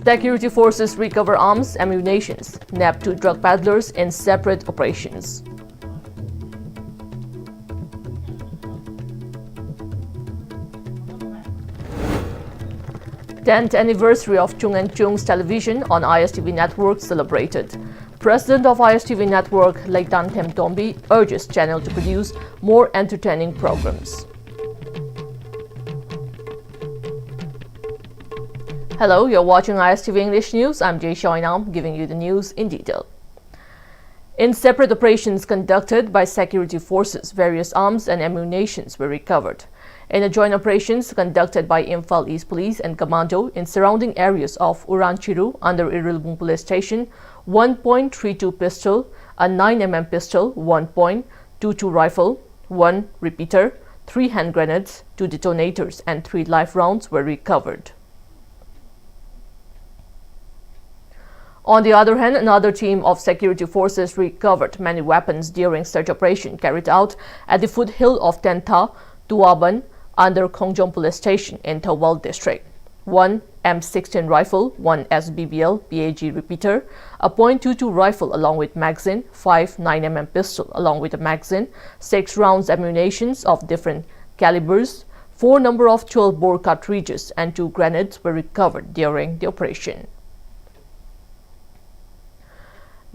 Security forces recover arms, ammunition, nab 2 drug peddlers in separate operations. Tenth anniversary of Chung and Chung's television on ISTV network celebrated. President of ISTV network, Leitan Themtombi, urges channel to produce more entertaining programs. Hello, you're watching ISTV English News. I'm Jay Shoinam, giving you the news in detail. In separate operations conducted by security forces, various arms and ammunition were recovered. In a joint operations conducted by Imphal East Police and Commando in surrounding areas of Uranchiru under Irilbung Police Station, 1.32 pistol, a 9mm pistol, 1.22 rifle, 1 repeater, 3 hand grenades, 2 detonators and 3 live rounds were recovered. On the other hand, another team of security forces recovered many weapons during search operation carried out at the foothill of Tenta, Tuaban, under Kongjong Police Station in Thawal District. 1 M16 rifle, 1 SBBL PAG repeater, a .22 rifle along with magazine, 5 9mm pistol along with a magazine, 6 rounds ammunition of different calibers, 4 number of 12-bore cartridges and 2 grenades were recovered during the operation.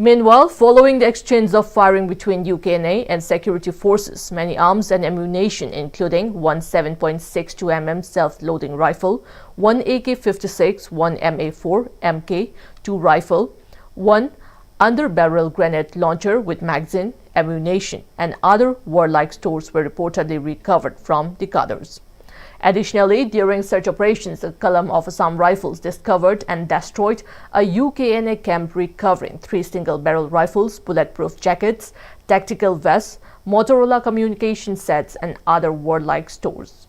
Meanwhile, following the exchange of firing between UKNA and security forces, many arms and ammunition including 1 7.62mm self-loading rifle, 1 AK-56, 1 MA4 MK, 2 rifle, 1 under-barrel grenade launcher with magazine, ammunition and other warlike stores were reportedly recovered from the cadres. Additionally, during search operations, a column of Assam rifles discovered and destroyed a UKNA camp, recovering 3 single-barrel rifles, bulletproof jackets, tactical vests, Motorola communication sets and other warlike stores.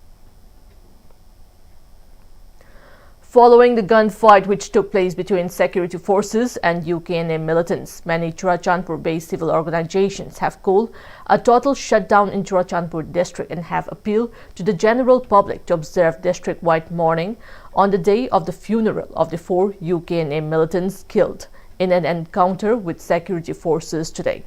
Following the gunfight which took place between security forces and UKNA militants, many Churachandpur-based civil organizations have called a total shutdown in Churachandpur district and have appealed to the general public to observe district-wide mourning on the day of the funeral of the 4 UKNA militants killed in an encounter with security forces today.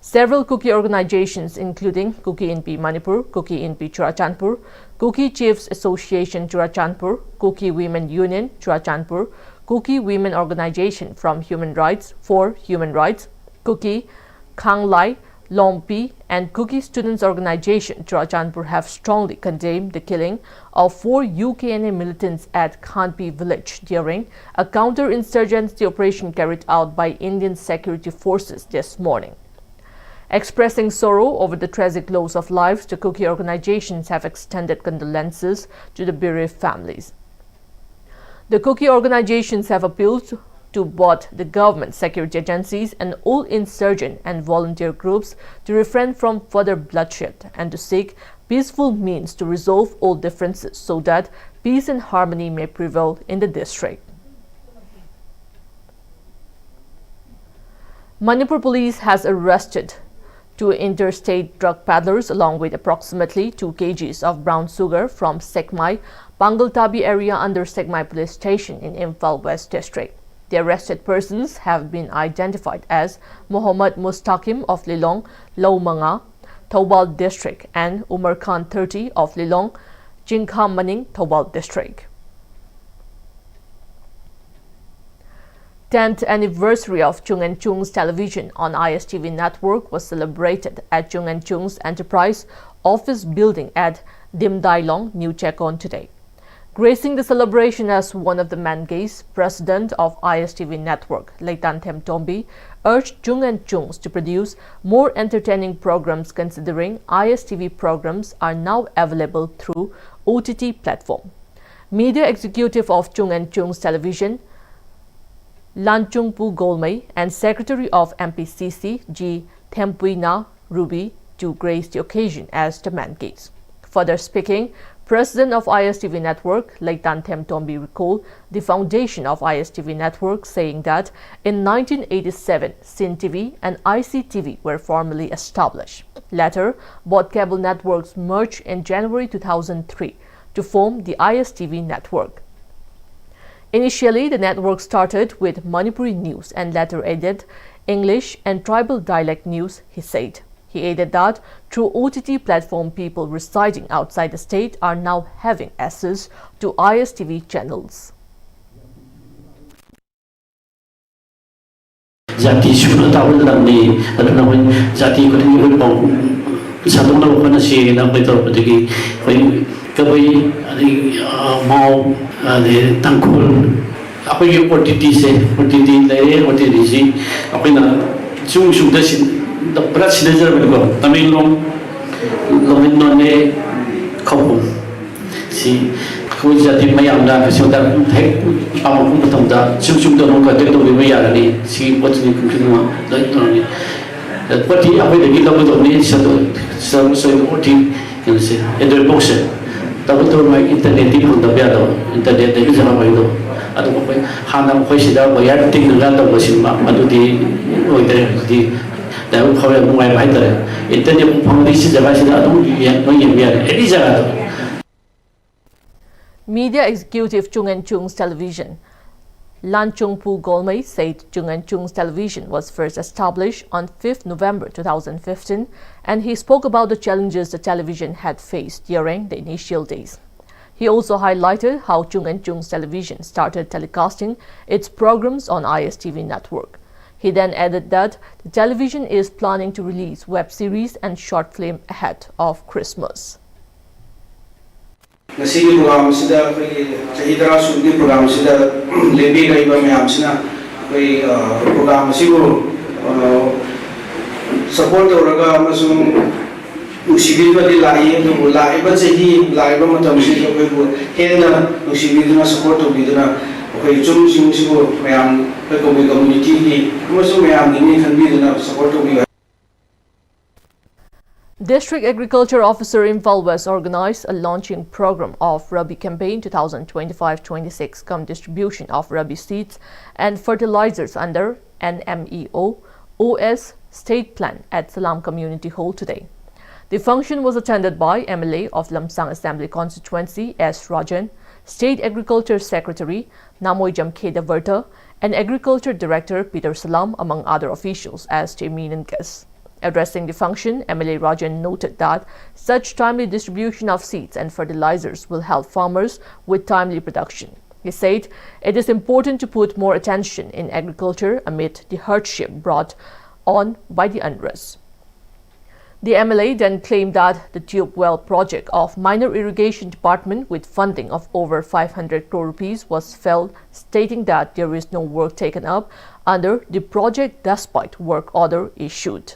Several Kuki organizations including Kuki Inpi Manipur, Kuki Inpi Churachandpur, Kuki Chiefs Association Churachandpur, Kuki Women Union Churachandpur, Kuki Women Organization for Human Rights, Kuki Khanglai, Lompi and Kuki Students Organization Churachandpur have strongly condemned the killing of 4 UKNA militants at Khanpi village during a counter-insurgency operation carried out by Indian security forces this morning. Expressing sorrow over the tragic loss of lives, the Kuki organizations have extended condolences to the bereaved families. The Kuki organizations have appealed to both the government, security agencies and all insurgent and volunteer groups to refrain from further bloodshed and to seek peaceful means to resolve all differences so that peace and harmony may prevail in the district. Manipur police has arrested 2 interstate drug peddlers along with approximately 2 kgs of brown sugar from Sekmai, Pangaltabi area under Sekmai police station in Imphal West district. The arrested persons have been identified as Mohammad Mustaqim of Lilong, Laumanga, Thawal district and Umar Khan 30 of Lilong, Jingkham Maning, Thawal district. 10th anniversary of Chung and Chung's television on ISTV network was celebrated at Chung and Chung's Enterprise office building at Dimdailong, New Chekon today. Gracing the celebration as one of the main guests, President of ISTV network, Leitan Themtombi, urged Chung and Chung's to produce more entertaining programs considering ISTV programs are now available through OTT platform. Media executive of Chung and Chung's television, Lanchungpu Golmei and Secretary of MPCC G. Thempuina Ruby to grace the occasion as the main guest. Further speaking, President of ISTV Network, Leitan Themtombi, recalled the foundation of ISTV Network, saying that in 1987, Sin TV and ICTV were formally established. Later, both cable networks merged in January 2003 to form the ISTV Network. Initially, the network started with Manipuri news and later added English and tribal dialect news, he said. He added that through OTT platform, people residing outside the state are now having access to ISTV channels. Jati sudah tahu dalam ni, ada nama jati kau ni kau bau, satu nama kau nasi nak betul betul kau mau ada tangkul, apa yang OTT sih, apa yang sudah sih. Berat sih dah berlaku. Tapi long ni kau si kau jadi mayam dah sudah hek apa pun betul dah. Sudah orang kata tu mayam ni si buat ni kumpulan lagi ni. Buat ni apa lagi kita betul ni satu OTT yang si itu box. Tapi tu mai internet ni pun dah biar internet ni jangan main tu. Atau apa hanam kau sudah bayar tinggal dah bersih mak. Atau di internet di Media executive Chung and Chung's television, Lan Chung-pu Golmei, said Chung and Chung's television was first established on 5th November 2015, and he spoke about the challenges the television had faced during the initial days. He also highlighted how Chung and Chung's television started telecasting its programs on ISTV network. He then added that the television is planning to release web series and short film ahead of Christmas. Nasi program sida sahidara sudi program sida lebi kai ba mayam sina kai program sigo support oraga amasung usibi ba di lai do lai ba sahi lai ba matam si kai ko hena usibi dina support to bidina kai chung sing sigo mayam kai community ni amasung mayam ni kan bidina support to bi. District Agriculture Officer Imphal West organized a launching program of Rabi Campaign 2025-26 cum distribution of Rabi seeds and fertilizers under NMEO OS State Plan at Salam Community Hall today. The function was attended by MLA of Lamsang Assembly Constituency S. Rajan, State Agriculture Secretary Namoy Jamkheda Verta, and Agriculture Director Peter Salam, among other officials, as eminent guests. Addressing the function, MLA Rajan noted that such timely distribution of seeds and fertilizers will help farmers with timely production. He said it is important to put more attention in agriculture amid the hardship brought on by the unrest. The MLA then claimed that the tube well project of Minor Irrigation Department with funding of over 500 crore rupees was failed, stating that there is no work taken up under the project despite work order issued.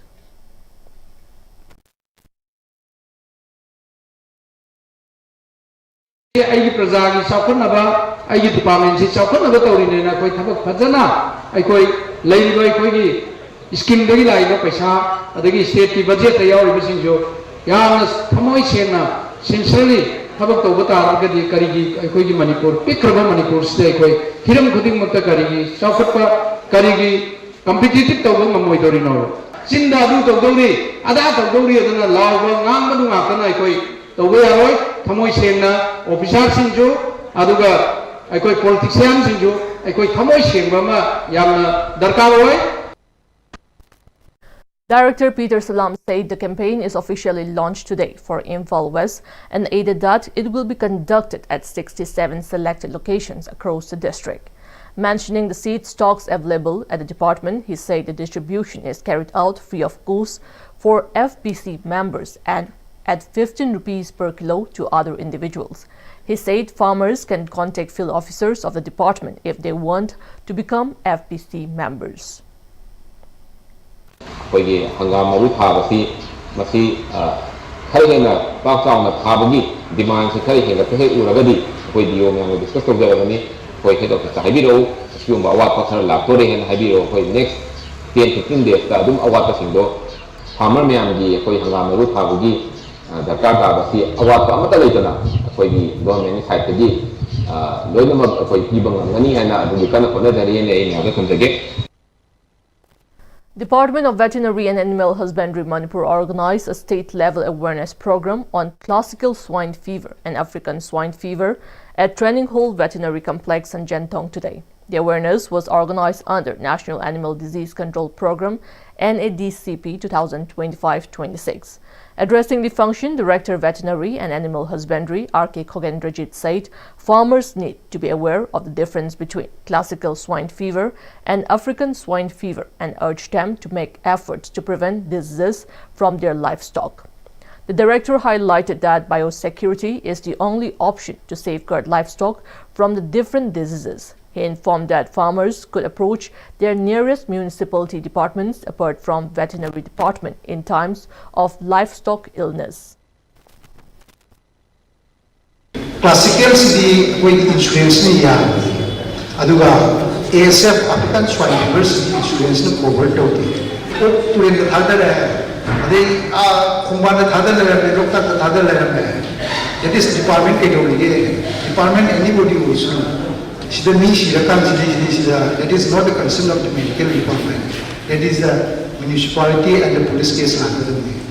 I Prasagi Sakunaba, I department Sakunaba Torina, Fazana, I quite Lady Skim de Lino Pesa, the state budget, the hour missing Joe, Yanas, Tamoy Sena, sincerely, Habakota, the Karigi, I quit Manipur, Pikrama Manipur, stay quite, Hiram Kudim Mata Karigi, Sakapa, Karigi, competitive Togama Moitorino. Sinda do Dori, Adata Dori, and a law, Namadu Akana, I quite. The way I write, Tamoy Sena, officers Sinjo, Aduga, I quite politicians Sinjo, I quite Tamoy Sena, Yamna, Darkaway. Director Peter Salam said the campaign is officially launched today for Imphal West and added that it will be conducted at 67 selected locations across the district. Mentioning the seed stocks available at the department, he said the distribution is carried out free of cost for FBC members and at 15 rupees per kilo to other individuals. He said farmers can contact field officers of the department if they want to become FBC members. We Hangamaru Pavasi, Masi, Karina, Bakam, Pavagi, demands a Karina, Uragadi, with the Oman discuss of the for head of the Habiro, assume Awata Lapori and Habiro for the next 10-15 days, Tadum Awata Sindo, Hammer Miamgi, for Hangamaru Pavagi. The Kata was award Amatalana for the government side to give. Loyal for people money and you cannot put that in other country. Department of Veterinary and Animal Husbandry Manipur organized a state-level awareness program on classical swine fever and African swine fever at Training Hall Veterinary Complex in Jentong today. The awareness was organized under National Animal Disease Control Program NADCP 2025-26. Addressing the function, Director Veterinary and Animal Husbandry R.K. Khogendrajit said farmers need to be aware of the difference between classical swine fever and African swine fever and urged them to make efforts to prevent diseases from their livestock. The director highlighted that biosecurity is the only option to safeguard livestock from the different diseases. He informed that farmers could approach their nearest municipality departments apart from veterinary department in times of livestock illness. Classical city with insurance ni ya, aduga ASF African swine fever insurance ni cover tauti. O tulen ka thada hai, ade khumba na thada hai, doctor ka thada hai. That is department ke dole. Department anybody who is that is not the concern of the medical department. That is the municipality and the police case.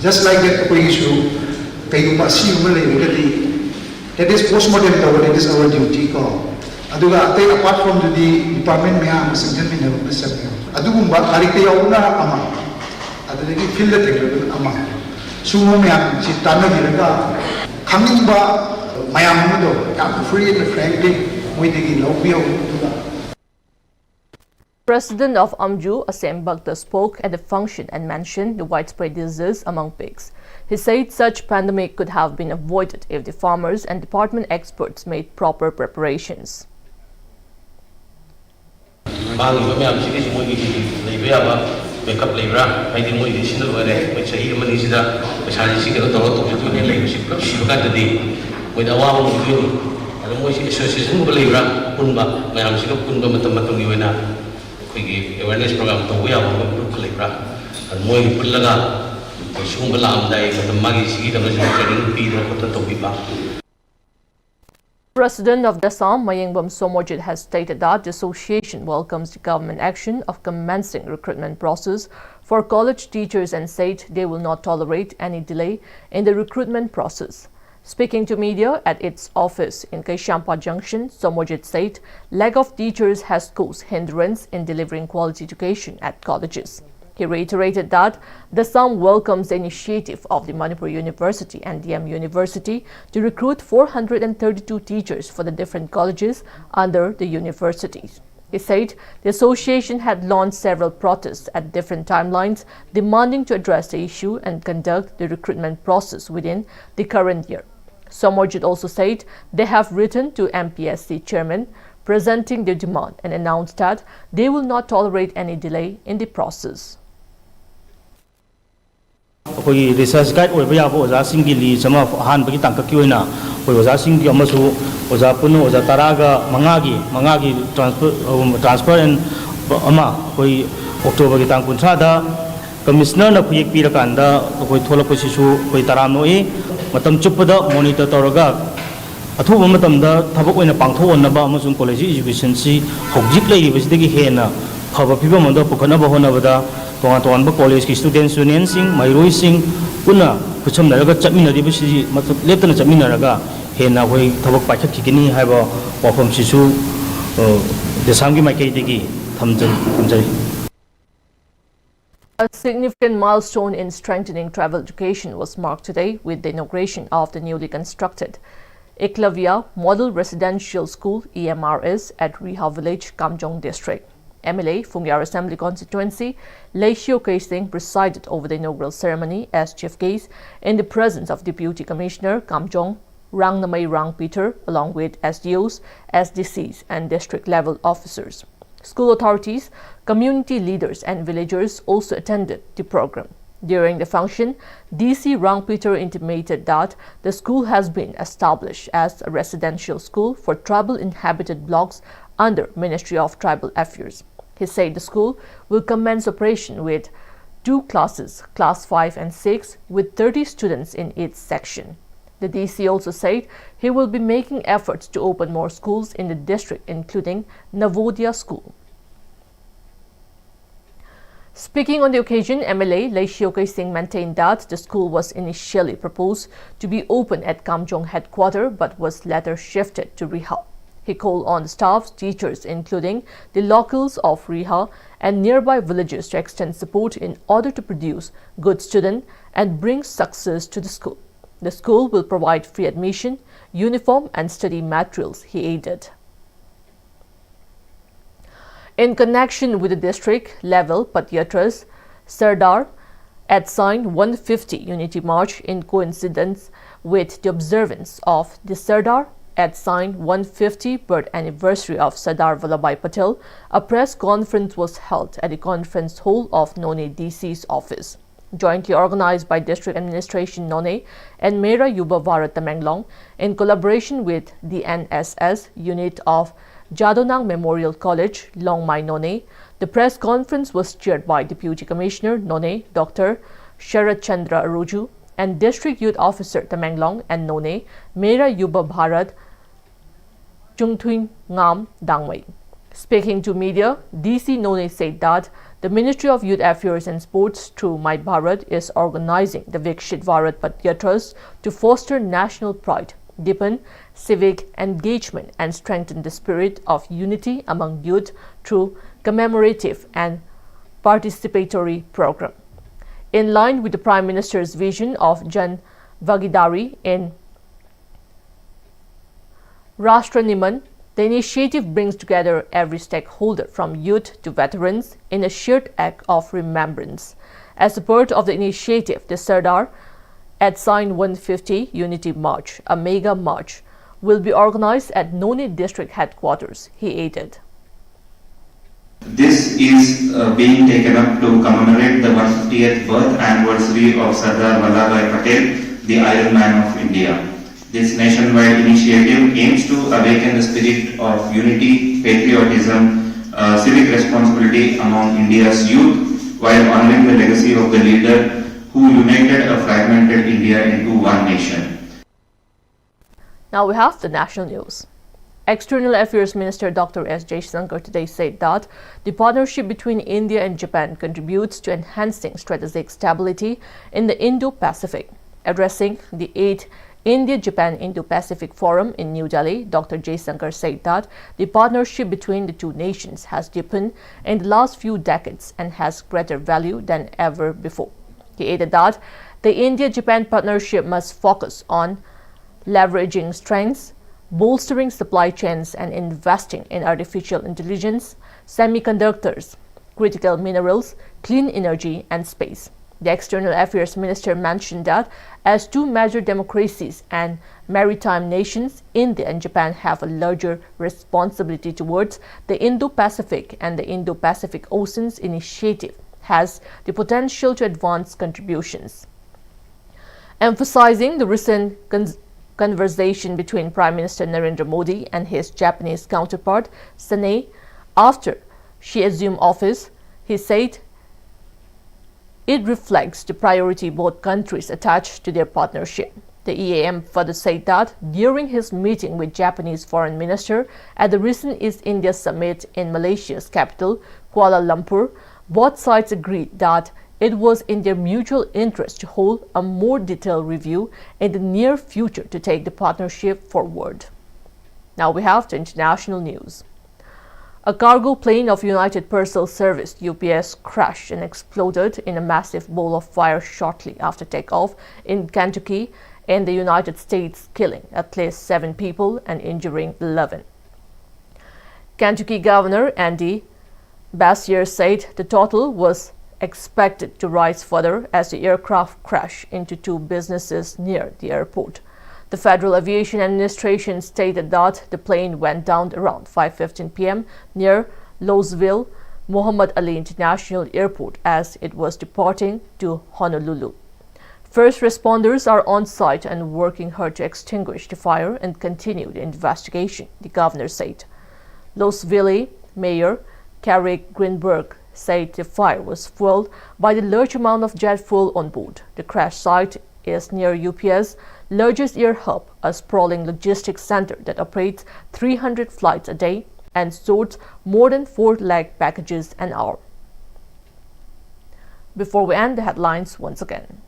Just like that issue, that is postmortem, that is our duty. Apart from the department, free and frankly. President of Amju, Asem Bhakta, spoke at the function and mentioned the widespread disease among pigs. He said such pandemic could have been avoided if the farmers and department experts made proper preparations. Association believer, Punba, Mayamsika Punba Matamatunguina, awareness program to we are Libra, and Moy Pulaga, Shumbalam Day, the Magisi, the Training Peter Potopipa. President of Dasam, Mayengbam Somojit, has stated that the association welcomes the government action of commencing recruitment process for college teachers and said they will not tolerate any delay in the recruitment process. Speaking to media at its office in Kaishampa Junction, Somojit said lack of teachers has caused hindrance in delivering quality education at colleges. He reiterated that the Assam welcomes the initiative of the Manipur University and DM University to recruit 432 teachers for the different colleges under the universities. He said the association had launched several protests at different timelines demanding to address the issue and conduct the recruitment process within the current year. Somojit also said they have written to MPSC chairman presenting their demand and announced that they will not tolerate any delay in the process. We research guide or we have Oza some of Hanbaki Tankakuina, Oza Singi Amasu, Oza Puno, Oza Taraga, Mangagi transfer and Ama, we October Gitankuntrada, Commissioner of Pik Pirakanda, we Tolaposisu, we Taranoi, Matam Chupada, Monitor Toraga, Atu Matam, Tabak in a Pangto and Nabamazun College Education, Hojik was the Hena, Hava people Mondo Pukanaba Honavada. Tuan-tuan college students union sing Mairoi sing puna pucham naraga chapmina dibisi leptana chapmina raga hena hoi thabak paikhat kikini haiba wafam sisu desamgi maikai degi thamjari. A significant milestone in strengthening travel education was marked today with the inauguration of the newly constructed Eklavya Model Residential School EMRS at Riha Village, Kamjong District. MLA, Fungyar Assembly Constituency, Leishio Kaising presided over the inaugural ceremony as chief guest in the presence of Deputy Commissioner Kamjong Rangnamai Rang Peter, along with SDOs, SDCs, and district-level officers. School authorities, community leaders, and villagers also attended the program. During the function, DC Rang Peter intimated that the school has been established as a residential school for tribal-inhabited blocks under Ministry of Tribal Affairs. He said the school will commence operation with 2 classes, Class 5 and 6, with 30 students in each section. The DC also said he will be making efforts to open more schools in the district, including Navodaya School. Speaking on the occasion, MLA Lei Xiaokei Singh maintained that the school was initially proposed to be open at Kamjong headquarters but was later shifted to Riha. He called on the staff, teachers, including the locals of Riha and nearby villages to extend support in order to produce good students and bring success to the school. The school will provide free admission, uniform and study materials, he added. In connection with the district level Patyatras, Sardar had signed 150 Unity March in coincidence with the observance of the Sardar had signed 150 birth anniversary of Sardar Vallabhbhai Patel. A press conference was held at the conference hall of None DC's office. Jointly organized by District Administration None and Mera Yuba Bharat Tamenglong in collaboration with the NSS unit of Jadonang Memorial College, Longmai None. The press conference was chaired by Deputy Commissioner None, Dr. Sharat Chandra Aroju, and District Youth Officer Tamenglong and None, Mera Yuba Bharat Chungthwing Ngam Dangwei. Speaking to media, DC None said that the Ministry of Youth Affairs and Sports through My Bharat is organizing the Vikshit Bharat Patyatras to foster national pride, deepen civic engagement and strengthen the spirit of unity among youth through commemorative and participatory program. In line with the Prime Minister's vision of Jan Bhagidari in Rashtra Niman, the initiative brings together every stakeholder from youth to veterans in a shared act of remembrance. As a part of the initiative, the Sardar had signed 150 Unity March, a mega march, will be organized at None District Headquarters, he added. This is being taken up to commemorate the 150th birth anniversary of Sardar Vallabhbhai Patel, the Iron Man of India. This nationwide initiative aims to awaken the spirit of unity, patriotism, civic responsibility among India's youth, while honoring the legacy of the leader who united a fragmented India into one nation. Now we have the national news. External Affairs Minister Dr. S. Jaishankar today said that the partnership between India and Japan contributes to enhancing strategic stability in the Indo-Pacific. Addressing the 8th India-Japan Indo-Pacific Forum in New Delhi, Dr. Jaishankar said that the partnership between the two nations has deepened in the last few decades and has greater value than ever before. He added that the India-Japan partnership must focus on leveraging strengths, bolstering supply chains and investing in artificial intelligence, semiconductors, critical minerals, clean energy and space. The External Affairs Minister mentioned that as two major democracies and maritime nations, India and Japan have a larger responsibility towards the Indo-Pacific, and the Indo-Pacific Oceans Initiative has the potential to advance contributions. Emphasizing the recent conversation between Prime Minister Narendra Modi and his Japanese counterpart, Sane, after she assumed office, he said it reflects the priority both countries attach to their partnership. The EAM further said that during his meeting with Japanese Foreign Minister at the recent East India Summit in Malaysia's capital, Kuala Lumpur, both sides agreed that it was in their mutual interest to hold a more detailed review in the near future to take the partnership forward. Now we have the international news. A cargo plane of United Parcel Service UPS crashed and exploded in a massive ball of fire shortly after takeoff in Kentucky in the United States, killing at least 7 people and injuring 11. Kentucky Governor Andy Beshear said the total was expected to rise further as the aircraft crashed into 2 businesses near the airport. The Federal Aviation Administration stated that the plane went down around 5:15 p.m. near Louisville Muhammad Ali International Airport as it was departing to Honolulu. First responders are on site and working hard to extinguish the fire and continue the investigation, the governor said. Louisville Mayor Carrick Greenberg said the fire was fueled by the large amount of jet fuel on board. The crash site is near UPS largest air hub, a sprawling logistics center that operates 300 flights a day and sorts more than 4 lakh packages an hour. Before we end, the headlines once again.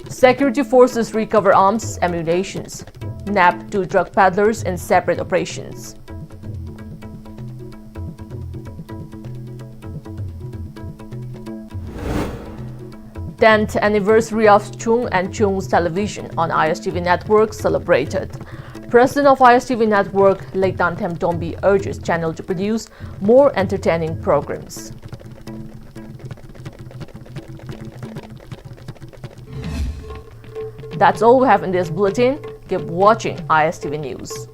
Security forces recover arms, ammunitions. Nab 2 drug peddlers in separate operations. Tenth anniversary of Chung and Chung's television on ISTV network celebrated. President of ISTV network, Leitan Themtombi, urges channel to produce more entertaining programs. That's all we have in this bulletin. Keep watching ISTV News.